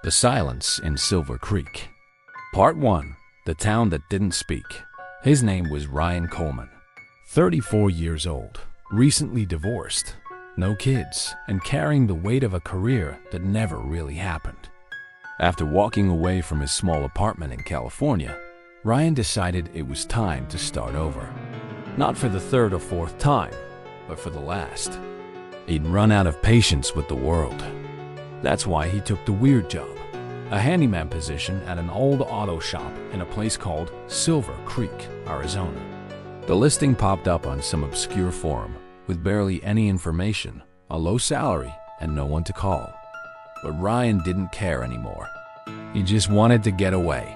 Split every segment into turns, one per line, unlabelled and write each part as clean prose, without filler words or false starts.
The Silence in Silver Creek. Part 1. The Town That Didn't Speak. His name was Ryan Coleman. 34 years old, recently divorced, no kids, and carrying the weight of a career that never really happened. After walking away from his small apartment in California, Ryan decided it was time to start over. Not for the third or fourth time, but for the last. He'd run out of patience with the world. That's why he took the weird job, a handyman position at an old auto shop in a place called Silver Creek, Arizona. The listing popped up on some obscure forum with barely any information, a low salary, and no one to call. But Ryan didn't care anymore. He just wanted to get away.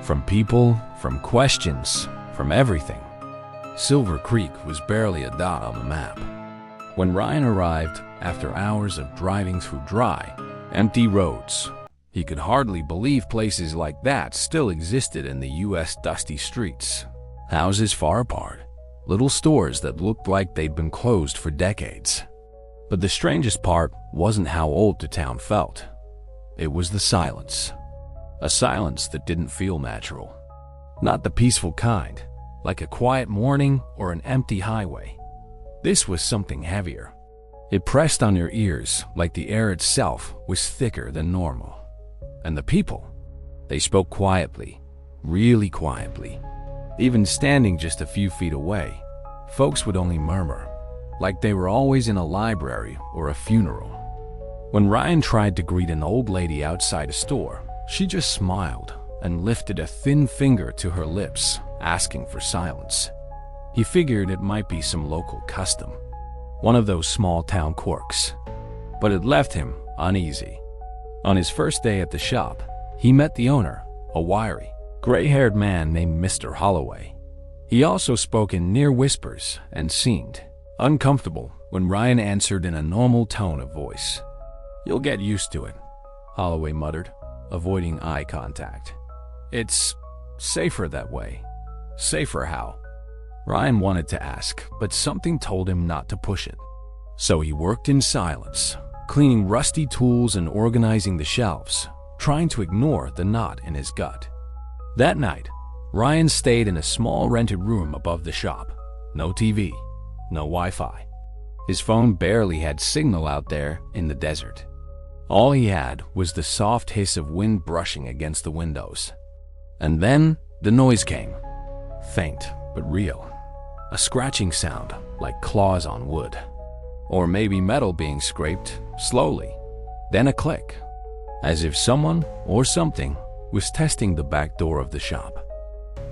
From people, from questions, from everything. Silver Creek was barely a dot on the map. When Ryan arrived, after hours of driving through dry, empty roads, he could hardly believe places like that still existed in the U.S. dusty streets. Houses far apart, little stores that looked like they'd been closed for decades. But the strangest part wasn't how old the town felt. It was the silence. A silence that didn't feel natural. Not the peaceful kind, like a quiet morning or an empty highway. This was something heavier. It pressed on your ears like the air itself was thicker than normal. And the people, they spoke quietly, really quietly. Even standing just a few feet away, folks would only murmur, like they were always in a library or a funeral. When Ryan tried to greet an old lady outside a store, she just smiled and lifted a thin finger to her lips, asking for silence. He figured it might be some local custom, one of those small town quirks. But it left him uneasy. On his first day at the shop, he met the owner, a wiry, gray-haired man named Mr. Holloway. He also spoke in near whispers and seemed uncomfortable when Ryan answered in a normal tone of voice. "You'll get used to it," Holloway muttered, avoiding eye contact. "It's safer that way." Safer how? Ryan wanted to ask, but something told him not to push it. So he worked in silence, cleaning rusty tools and organizing the shelves, trying to ignore the knot in his gut. That night, Ryan stayed in a small rented room above the shop. No TV, no Wi-Fi. His phone barely had signal out there in the desert. All he had was the soft hiss of wind brushing against the windows. And then the noise came. Faint, but real. A scratching sound, like claws on wood. Or maybe metal being scraped, slowly. Then a click, as if someone or something was testing the back door of the shop.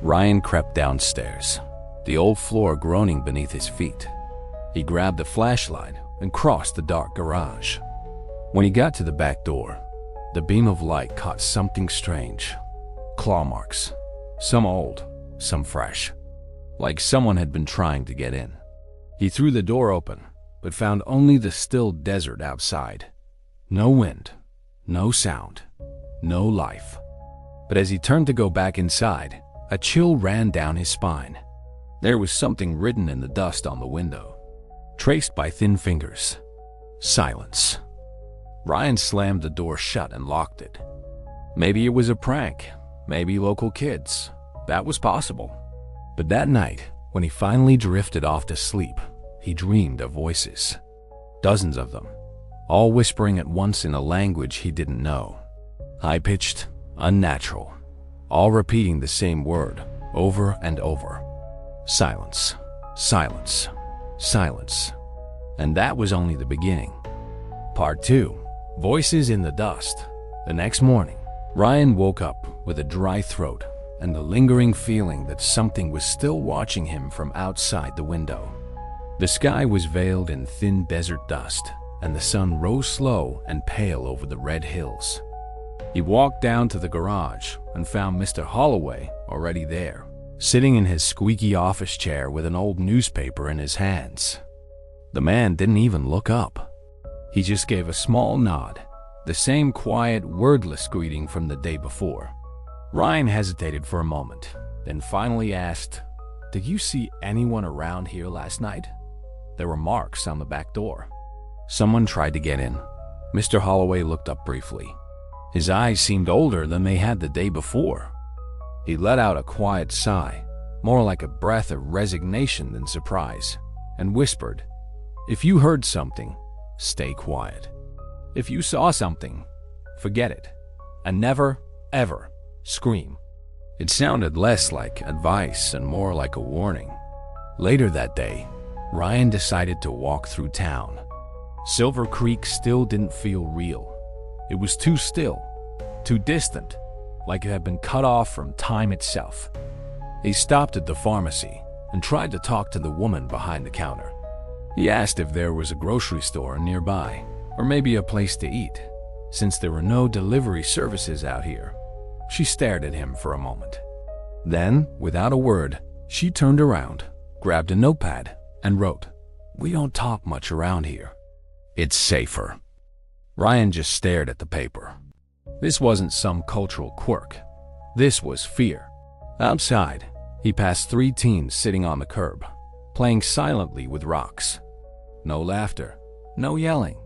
Ryan crept downstairs, the old floor groaning beneath his feet. He grabbed the flashlight and crossed the dark garage. When he got to the back door, the beam of light caught something strange. Claw marks, some old, some fresh. Like someone had been trying to get in. He threw the door open, but found only the still desert outside. No wind, no sound, no life. But as he turned to go back inside, a chill ran down his spine. There was something written in the dust on the window, traced by thin fingers. Silence. Ryan slammed the door shut and locked it. Maybe it was a prank, maybe local kids. That was possible. But that night, when he finally drifted off to sleep, he dreamed of voices. Dozens of them, all whispering at once in a language he didn't know. High-pitched, unnatural, all repeating the same word over and over. Silence, silence, silence. And that was only the beginning. Part 2. Voices in the Dust. The next morning, Ryan woke up with a dry throat and the lingering feeling that something was still watching him from outside the window. The sky was veiled in thin desert dust, and the sun rose slow and pale over the red hills. He walked down to the garage and found Mr. Holloway already there, sitting in his squeaky office chair with an old newspaper in his hands. The man didn't even look up. He just gave a small nod, the same quiet, wordless greeting from the day before. Ryan hesitated for a moment, then finally asked, "Did you see anyone around here last night?" There were marks on the back door. Someone tried to get in. Mr. Holloway looked up briefly. His eyes seemed older than they had the day before. He let out a quiet sigh, more like a breath of resignation than surprise, and whispered, "If you heard something, stay quiet. If you saw something, forget it, and never, ever scream." It sounded less like advice and more like a warning. Later that day, Ryan decided to walk through town. Silver Creek still didn't feel real. It was too still, too distant, like it had been cut off from time itself. He stopped at the pharmacy and tried to talk to the woman behind the counter. He asked if there was a grocery store nearby, or maybe a place to eat, since there were no delivery services out here. She stared at him for a moment. Then, without a word, she turned around, grabbed a notepad, and wrote, "We don't talk much around here. It's safer." Ryan just stared at the paper. This wasn't some cultural quirk. This was fear. Outside, he passed 3 teens sitting on the curb, playing silently with rocks. No laughter, no yelling,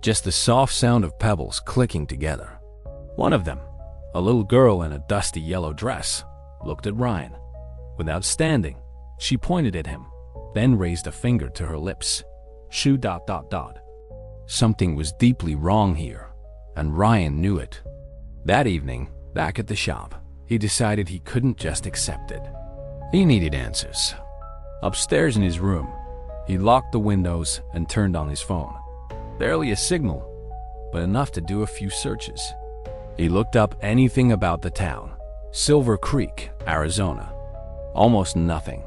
just the soft sound of pebbles clicking together. One of them, a little girl in a dusty yellow dress, looked at Ryan. Without standing, she pointed at him, then raised a finger to her lips. Shoo ... Something was deeply wrong here, and Ryan knew it. That evening, back at the shop, he decided he couldn't just accept it. He needed answers. Upstairs in his room, he locked the windows and turned on his phone. Barely a signal, but enough to do a few searches. He looked up anything about the town. Silver Creek, Arizona. Almost nothing.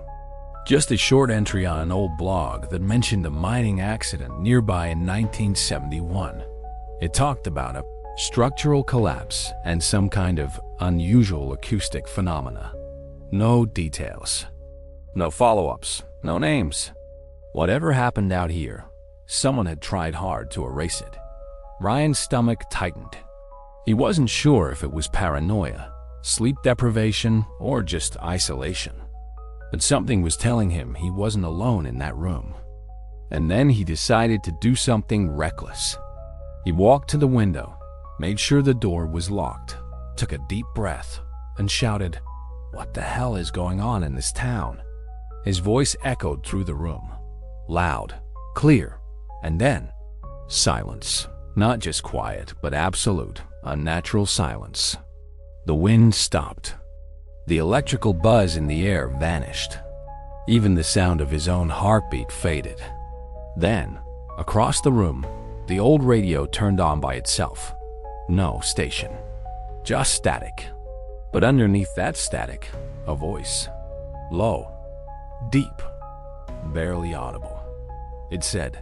Just a short entry on an old blog that mentioned a mining accident nearby in 1971. It talked about a structural collapse and some kind of unusual acoustic phenomena. No details. No follow-ups. No names. Whatever happened out here, someone had tried hard to erase it. Ryan's stomach tightened. He wasn't sure if it was paranoia, sleep deprivation, or just isolation. But something was telling him he wasn't alone in that room. And then he decided to do something reckless. He walked to the window, made sure the door was locked, took a deep breath, and shouted, "What the hell is going on in this town?" His voice echoed through the room, loud, clear, and then silence. Not just quiet, but absolute, unnatural silence. The wind stopped. The electrical buzz in the air vanished. Even the sound of his own heartbeat faded. Then, across the room, the old radio turned on by itself. No station. Just static. But underneath that static, a voice. Low. Deep. Barely audible. It said,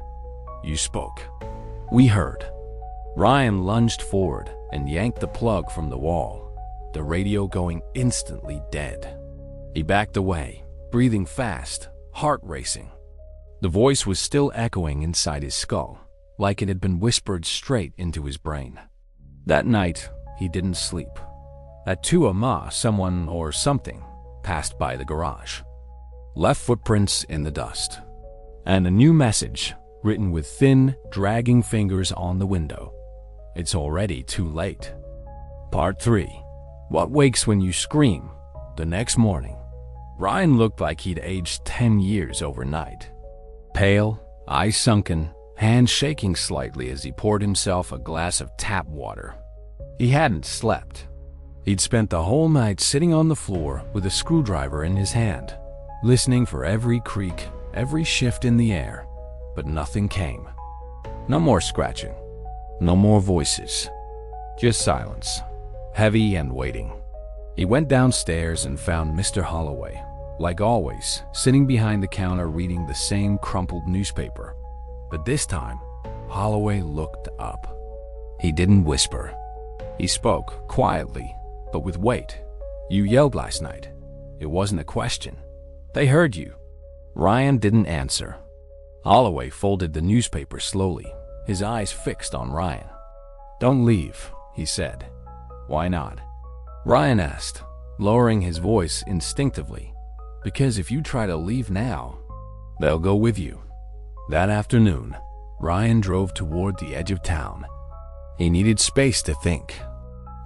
"You spoke. We heard." Ryan lunged forward and yanked the plug from the wall, the radio going instantly dead. He backed away, breathing fast, heart racing. The voice was still echoing inside his skull, like it had been whispered straight into his brain. That night, he didn't sleep. At 2 a.m, someone or something passed by the garage. Left footprints in the dust. And a new message, written with thin, dragging fingers on the window. "It's already too late." Part 3. What wakes when you scream? The next morning, Ryan looked like he'd aged 10 years overnight. Pale, eyes sunken, hands shaking slightly as he poured himself a glass of tap water. He hadn't slept. He'd spent the whole night sitting on the floor with a screwdriver in his hand, listening for every creak, every shift in the air, but nothing came. No more scratching. No more voices. Just silence. Heavy and waiting. He went downstairs and found Mr. Holloway, like always, sitting behind the counter reading the same crumpled newspaper. But this time, Holloway looked up. He didn't whisper. He spoke quietly, but with weight. "You yelled last night. It wasn't a question. They heard you." Ryan didn't answer. Holloway folded the newspaper slowly, his eyes fixed on Ryan. "Don't leave," he said. "Why not?" Ryan asked, lowering his voice instinctively. "Because if you try to leave now, they'll go with you." That afternoon, Ryan drove toward the edge of town. He needed space to think.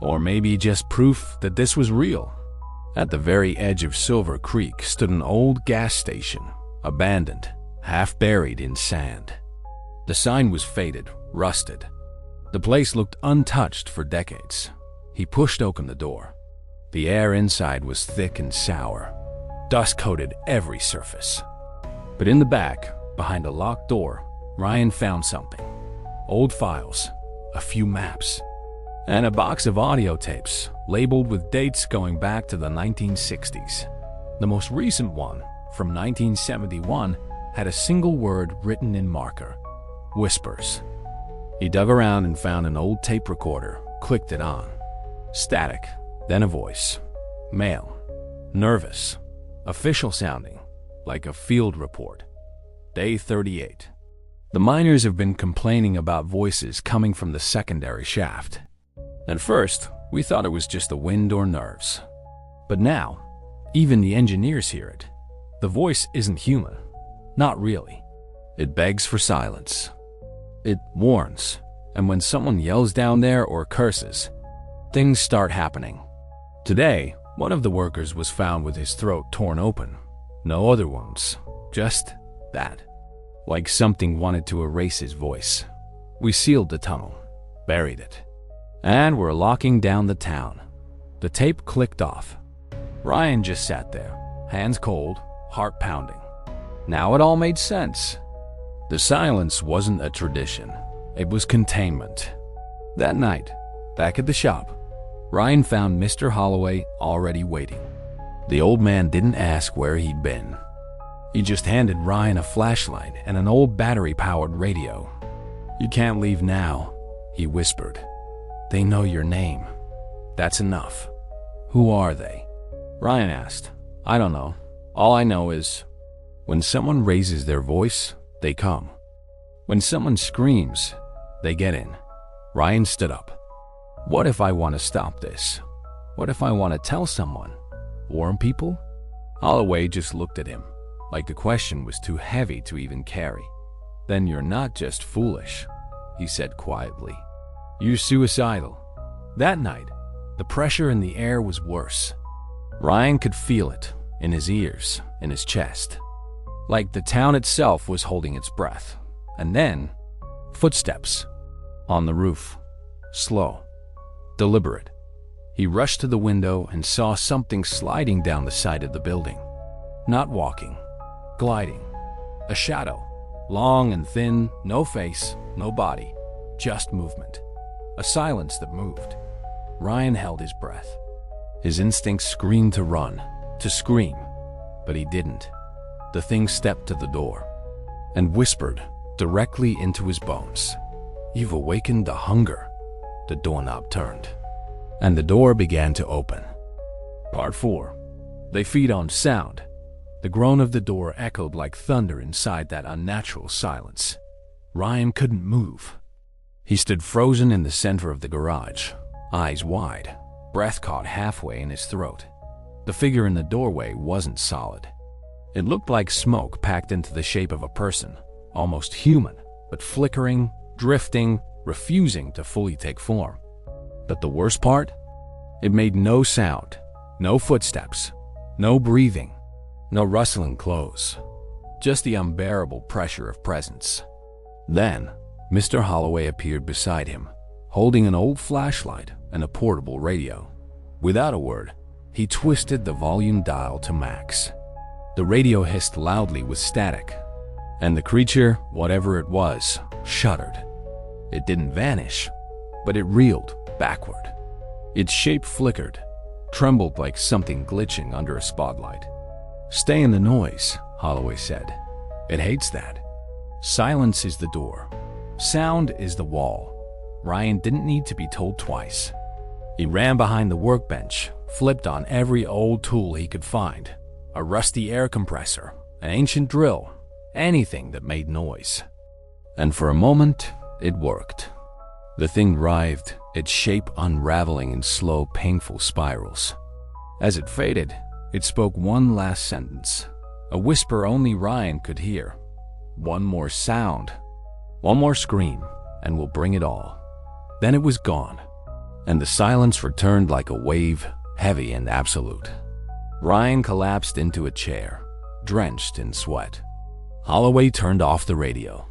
Or maybe just proof that this was real. At the very edge of Silver Creek stood an old gas station, abandoned, half buried in sand. The sign was faded, rusted. The place looked untouched for decades. He pushed open the door. The air inside was thick and sour. Dust coated every surface. But in the back, behind a locked door, Ryan found something. Old files, a few maps, and a box of audio tapes labeled with dates going back to the 1960s. The most recent one, from 1971, had a single word written in marker: whispers. He dug around and found an old tape recorder, clicked it on. Static, then a voice. Male. Nervous. Official sounding, like a field report. Day 38. The miners have been complaining about voices coming from the secondary shaft. At first, we thought it was just the wind or nerves. But now, even the engineers hear it. The voice isn't human. Not really. It begs for silence. It warns, and when someone yells down there or curses, things start happening. Today, one of the workers was found with his throat torn open. No other wounds, just that. Like something wanted to erase his voice. We sealed the tunnel, buried it, and we're locking down the town. The tape clicked off. Ryan just sat there, hands cold, heart pounding. Now it all made sense. The silence wasn't a tradition. It was containment. That night, back at the shop, Ryan found Mr. Holloway already waiting. The old man didn't ask where he'd been. He just handed Ryan a flashlight and an old battery-powered radio. "You can't leave now," he whispered. "They know your name. That's enough." "Who are they?" Ryan asked. "I don't know. All I know is when someone raises their voice, they come. When someone screams, they get in." Ryan stood up. "What if I want to stop this? What if I want to tell someone? Warn people?" Holloway just looked at him, like the question was too heavy to even carry. "Then you're not just foolish," he said quietly. "You're suicidal." That night, the pressure in the air was worse. Ryan could feel it, in his ears, in his chest. Like the town itself was holding its breath. And then, footsteps. On the roof. Slow. Deliberate. He rushed to the window and saw something sliding down the side of the building. Not walking. Gliding. A shadow. Long and thin, no face, no body. Just movement. A silence that moved. Ryan held his breath. His instincts screamed to run, to scream, but he didn't. The thing stepped to the door and whispered directly into his bones. "You've awakened the hunger." The doorknob turned, and the door began to open. Part 4. They feed on sound. The groan of the door echoed like thunder inside that unnatural silence. Ryan couldn't move. He stood frozen in the center of the garage, eyes wide, breath caught halfway in his throat. The figure in the doorway wasn't solid. It looked like smoke packed into the shape of a person, almost human, but flickering, drifting, refusing to fully take form. But the worst part? It made no sound, no footsteps, no breathing, no rustling clothes, just the unbearable pressure of presence. Then, Mr. Holloway appeared beside him, holding an old flashlight and a portable radio. Without a word, he twisted the volume dial to max. The radio hissed loudly with static, and the creature, whatever it was, shuddered. It didn't vanish, but it reeled backward. Its shape flickered, trembled like something glitching under a spotlight. "Stay in the noise," Holloway said. "It hates that. Silence is the door. Sound is the wall." Ryan didn't need to be told twice. He ran behind the workbench, flipped on every old tool he could find. A rusty air compressor, an ancient drill, anything that made noise. And for a moment, it worked. The thing writhed, its shape unraveling in slow, painful spirals. As it faded, it spoke one last sentence, a whisper only Ryan could hear. "One more sound, one more scream, and we'll bring it all." Then it was gone. and the silence returned like a wave, heavy and absolute. Ryan collapsed into a chair, drenched in sweat. Holloway turned off the radio.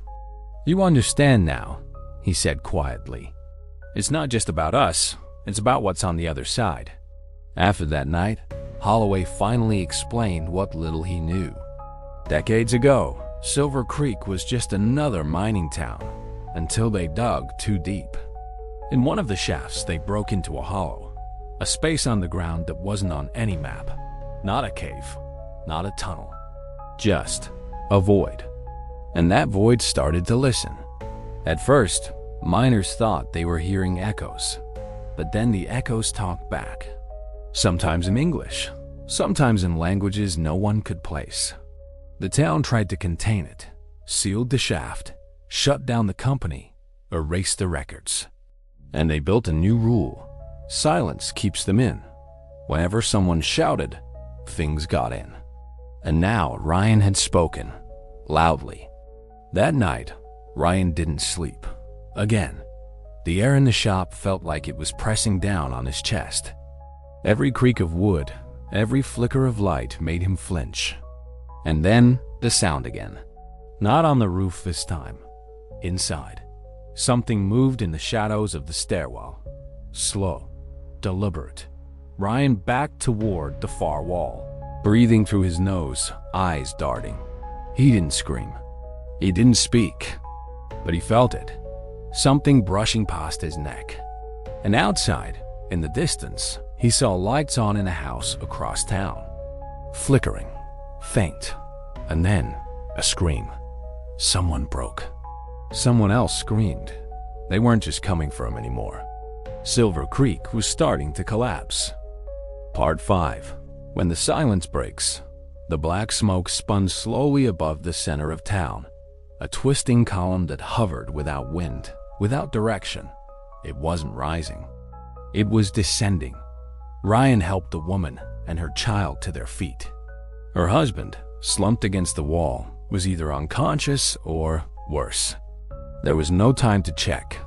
"You understand now," he said quietly. "It's not just about us, it's about what's on the other side." After that night, Holloway finally explained what little he knew. Decades ago, Silver Creek was just another mining town, until they dug too deep. In one of the shafts, they broke into a hollow, a space on the ground that wasn't on any map. Not a cave, not a tunnel, just a void. And that void started to listen. At first, miners thought they were hearing echoes, but then the echoes talked back. Sometimes in English, sometimes in languages no one could place. The town tried to contain it, sealed the shaft, shut down the company, erased the records. And they built a new rule: silence keeps them in. Whenever someone shouted, things got in. And now Ryan had spoken, loudly. That night, Ryan didn't sleep. Again, the air in the shop felt like it was pressing down on his chest. Every creak of wood, every flicker of light made him flinch. And then the sound again. Not on the roof this time. Inside. Something moved in the shadows of the stairwell. Slow, deliberate. Ryan backed toward the far wall, breathing through his nose, eyes darting. He didn't scream. He didn't speak. But he felt it. Something brushing past his neck. And outside, in the distance, he saw lights on in a house across town. Flickering, faint, and then a scream. Someone broke. Someone else screamed. They weren't just coming for him anymore. Silver Creek was starting to collapse. Part 5. When the silence breaks, the black smoke spun slowly above the center of town, a twisting column that hovered without wind, without direction. It wasn't rising. It was descending. Ryan helped the woman and her child to their feet. Her husband, slumped against the wall, was either unconscious or worse. There was no time to check.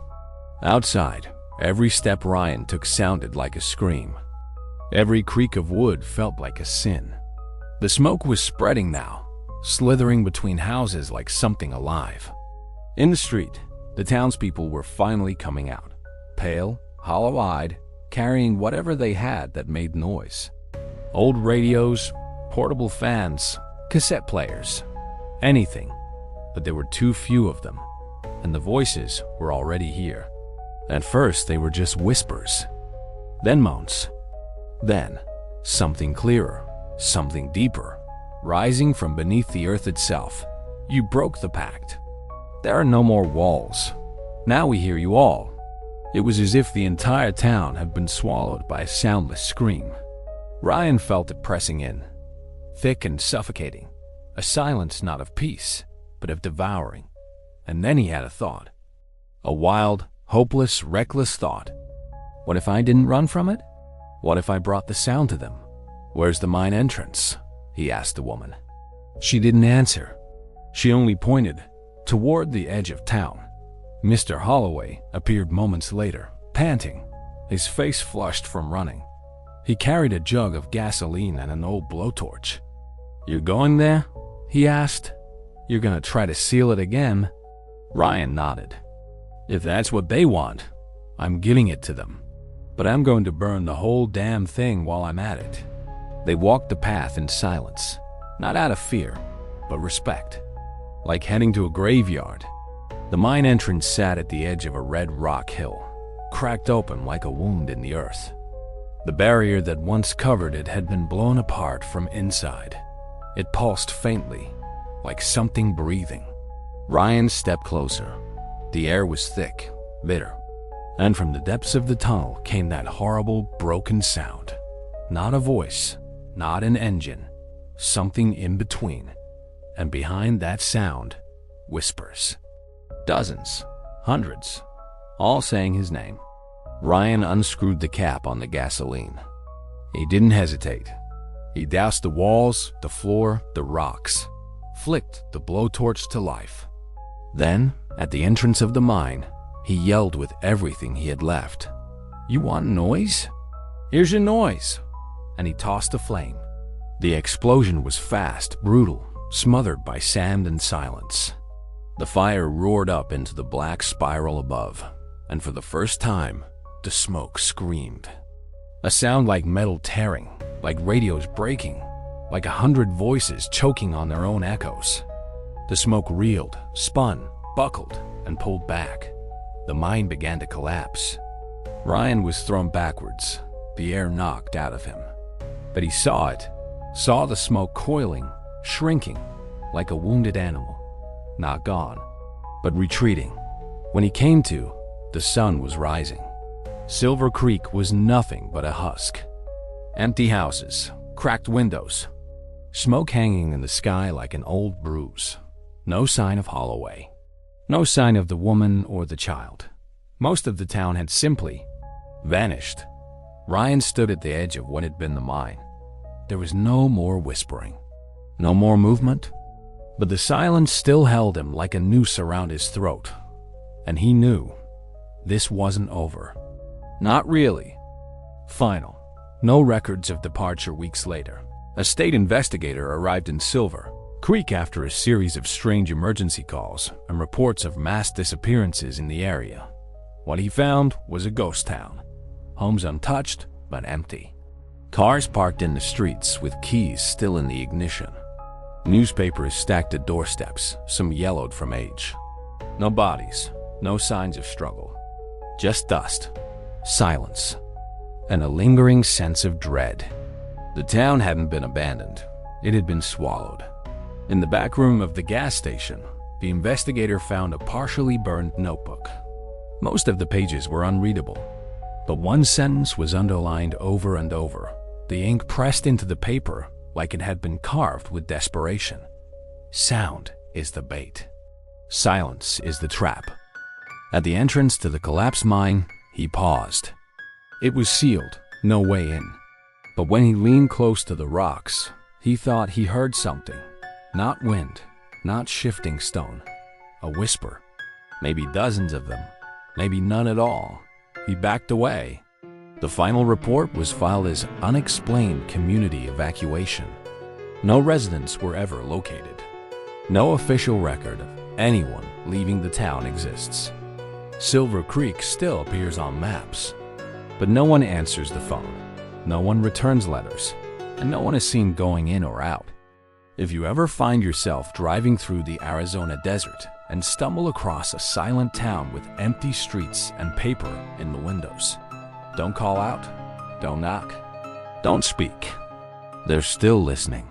Outside, every step Ryan took sounded like a scream. Every creak of wood felt like a sin. The smoke was spreading now, slithering between houses like something alive. In the street, the townspeople were finally coming out, pale, hollow-eyed, carrying whatever they had that made noise. Old radios, portable fans, cassette players, anything. But there were too few of them, and the voices were already here. At first, they were just whispers, then moans, then something clearer, something deeper, rising from beneath the earth itself. You broke the pact. There are no more walls. Now we hear you all. It was as if the entire town had been swallowed by a soundless scream. Ryan felt it pressing in, thick and suffocating, a silence not of peace, but of devouring. And then he had a thought. A wild, hopeless, reckless thought. What if I didn't run from it? What if I brought the sound to them? "Where's the mine entrance?" he asked the woman. She didn't answer. She only pointed toward the edge of town. Mr. Holloway appeared moments later, panting, his face flushed from running. He carried a jug of gasoline and an old blowtorch. "You're going there?" he asked. "You're gonna try to seal it again?" Ryan nodded. "If that's what they want, I'm giving it to them. But I'm going to burn the whole damn thing while I'm at it." They walked the path in silence, not out of fear, but respect. Like heading to a graveyard. The mine entrance sat at the edge of a red rock hill, cracked open like a wound in the earth. The barrier that once covered it had been blown apart from inside. It pulsed faintly, like something breathing. Ryan stepped closer. The air was thick, bitter. And from the depths of the tunnel came that horrible, broken sound. Not a voice, not an engine, something in between. And behind that sound, whispers. Dozens, hundreds, all saying his name. Ryan unscrewed the cap on the gasoline. He didn't hesitate. He doused the walls, the floor, the rocks, flicked the blowtorch to life. Then, at the entrance of the mine, he yelled with everything he had left. You want noise? Here's your noise. And he tossed a flame. The explosion was fast, brutal, smothered by sand and silence. The fire roared up into the black spiral above, and for the first time, the smoke screamed. A sound like metal tearing, like radios breaking, like 100 voices choking on their own echoes. The smoke reeled, spun, buckled, and pulled back. The mine began to collapse. Ryan was thrown backwards, the air knocked out of him. But he saw it, saw the smoke coiling, shrinking, like a wounded animal. Not gone, but retreating. When he came to, the sun was rising. Silver Creek was nothing but a husk. Empty houses, cracked windows, smoke hanging in the sky like an old bruise. No sign of Holloway. No sign of the woman or the child. Most of the town had simply vanished. Ryan stood at the edge of what had been the mine. There was no more whispering, no more movement, but the silence still held him like a noose around his throat. And he knew this wasn't over. Not really. Final. No records of departure weeks later. A state investigator arrived in Silver Creek after a series of strange emergency calls and reports of mass disappearances in the area. What he found was a ghost town. Homes untouched, but empty. Cars parked in the streets with keys still in the ignition. Newspapers stacked at doorsteps, some yellowed from age. No bodies, no signs of struggle. Just dust, silence, and a lingering sense of dread. The town hadn't been abandoned. It had been swallowed. In the back room of the gas station, the investigator found a partially burned notebook. Most of the pages were unreadable, but one sentence was underlined over and over, the ink pressed into the paper like it had been carved with desperation. Sound is the bait. Silence is the trap. At the entrance to the collapsed mine, he paused. It was sealed, no way in. But when he leaned close to the rocks, he thought he heard something. Not wind, not shifting stone. A whisper. Maybe dozens of them. Maybe none at all. He backed away. The final report was filed as unexplained community evacuation. No residents were ever located. No official record of anyone leaving the town exists. Silver Creek still appears on maps, but no one answers the phone. No one returns letters, and no one is seen going in or out. If you ever find yourself driving through the Arizona desert and stumble across a silent town with empty streets and paper in the windows, don't call out, don't knock, don't speak. They're still listening.